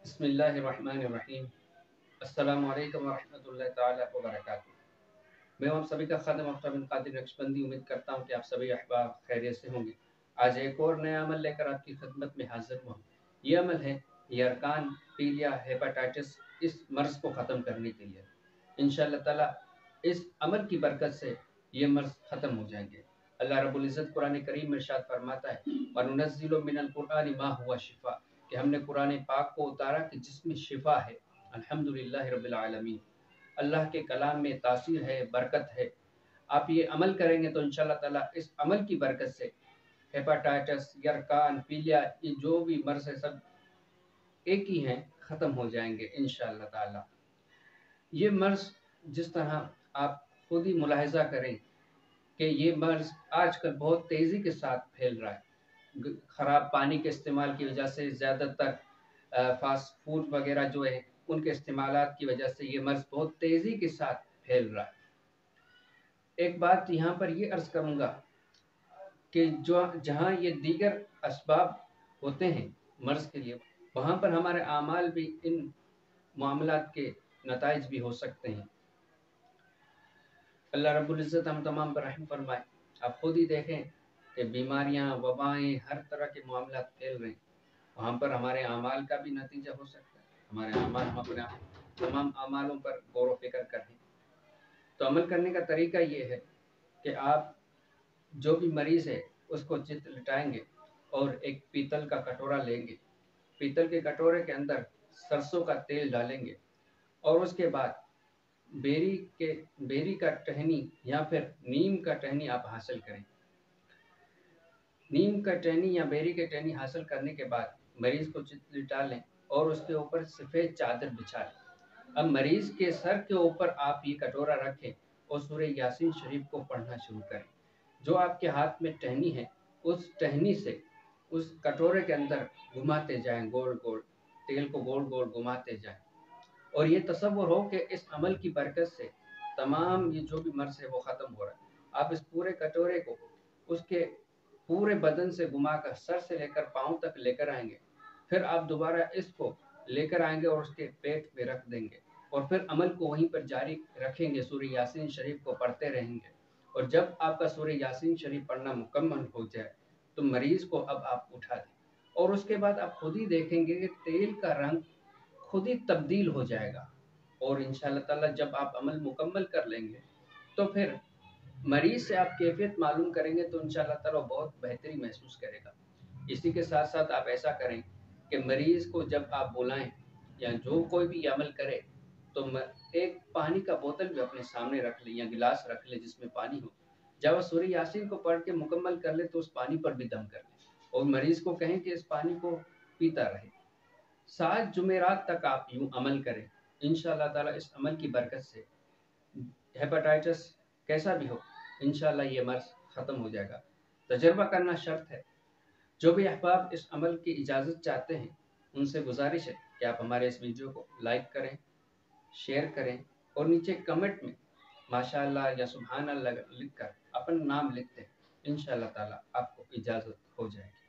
बिस्मिल्लाहिर्रहमानिर्रहीम। अस्सलामु अलैकुम वरहमतुल्लाहि ताला वबरकातुहू। मैं आप सभी का खादिम अख्तर बिन कादिर नक्शबंदी उम्मीद करता हूँ कि आप सभी अहबाब खैरियत से होंगे। आज एक और नया अमल लेकर आपकी खिदमत में हाजिर हुआ। ये अमल है यरकान पीलिया हेपेटाइटिस इस मर्ज़ को ख़त्म करने के लिए। इंशाअल्लाह ताला इस अमल की बरकत से ये मर्ज़ ख़त्म हो जाएंगे। अल्लाह रब्बुल इज़्ज़त कुरान करीम में इरशाद फरमाता है, वनुनज़्ज़िलु मिनल कुरआनि मा हुवा शिफ़ा, कि हमने कुरान पाक को उतारा कि जिसमें शिफा है। अल्हम्दुलिल्लाहि रब्बिल आलमीन। अल्लाह के कलाम में तासीर है, बरकत है। आप ये अमल करेंगे तो इंशाअल्लाह ताला इस अमल की बरकत से हेपेटाइटिस, यरकान, पीलिया, ये जो भी मर्ज़ है सब एक ही हैं, ख़त्म हो जाएंगे इंशाअल्लाह ताला। ये मर्ज़ जिस तरह आप खुद ही मुलाहिज़ा करें कि ये मर्ज़ आजकल बहुत तेज़ी के साथ फैल रहा है। ख़राब पानी के इस्तेमाल की वजह से, ज़्यादातर फ़ास्ट फूड वगैरह जो है उनके इस्तेमालात की वजह से ये मर्ज़ बहुत तेज़ी के साथ फैल रहा है। एक बात यहाँ पर ये अर्ज़ करूँगा कि जो जहाँ ये दीगर असबाब होते हैं मर्ज़ के लिए, वहाँ पर हमारे आमाल भी इन मामलात के नताइज भी हो सकते हैं। अल्लाह रब्बुल इज़्ज़त हम तमाम पर रहम फरमाए। आप खुद ही देखें कि बीमारियाँ, वबाएँ, हर तरह के मामलात फैल रहे हैं। वहाँ पर हमारे आमाल का भी नतीजा हो सकता है। हमारे आमाल, हम अपने तमाम आमालों पर गौर व फिक्र करें। तो अमल करने का तरीका ये है कि आप जो भी मरीज़ है उसको चित लिटाएंगे और एक पीतल का कटोरा लेंगे। पीतल के कटोरे के अंदर सरसों का तेल डालेंगे और उसके बाद बेरी का टहनी या फिर नीम का टहनी आप हासिल करें। नीम का टहनी या बेरी के टहनी हासिल करने के बाद मरीज़ को चित लिटा लें और उसके ऊपर सफ़ेद चादर बिछा लें। अब मरीज़ के सर के ऊपर आप ये कटोरा रखें और सूरह यासीन शरीफ को पढ़ना शुरू करें। जो आपके हाथ में टहनी है उस टहनी से उस कटोरे के अंदर घुमाते जाएं, गोल गोल तेल को गोल गोल घुमाते जाएं और ये तसव्वुर हो कि इस अमल की बरकत से तमाम ये जो भी मर्ज़ है वो ख़त्म हो रहा है। आप इस पूरे कटोरे को उसके पूरे बदन से घुमाकर सर से लेकर पाँव तक लेकर आएंगे। फिर आप दोबारा इसको लेकर आएंगे और उसके पेट पे रख देंगे और फिर अमल को वहीं पर जारी रखेंगे। सूरह यासीन शरीफ को पढ़ते रहेंगे और जब आपका सूरह यासीन शरीफ पढ़ना मुकम्मल हो जाए तो मरीज़ को अब आप उठा दें और उसके बाद आप खुद ही देखेंगे कि तेल का रंग खुद ही तब्दील हो जाएगा। और इंशाअल्लाह ताला जब आप अमल मुकम्मल कर लेंगे तो फिर मरीज़ से आप कैफियत मालूम करेंगे तो इंशाअल्लाह ताला बहुत बेहतरी महसूस करेगा। इसी के साथ साथ आप ऐसा करें कि मरीज़ को जब आप बुलाएं या जो कोई भी अमल करे तो एक पानी का बोतल भी अपने सामने रख लें या गिलास रख लें जिसमें पानी हो। जब वह सूरह यासीन को पढ़ के मुकम्मल कर ले तो उस पानी पर भी दम कर लें और मरीज़ को कहें कि इस पानी को पीता रहे। 7 जुमेरात तक आप यूँ अमल करें। इंशाअल्लाह ताला इस अमल की बरकत से हेपेटाइटिस कैसा भी हो इंशाअल्लाह ये मर्ज़ ख़त्म हो जाएगा। तजर्बा करना शर्त है। जो भी अहबाब इस अमल की इजाज़त चाहते हैं उनसे गुजारिश है कि आप हमारे इस वीडियो को लाइक करें, शेयर करें और नीचे कमेंट में माशाअल्लाह या सुभान अल्लाह लिख कर अपना नाम लिख दें। इंशाअल्लाह ताला आपको इजाज़त हो जाएगी।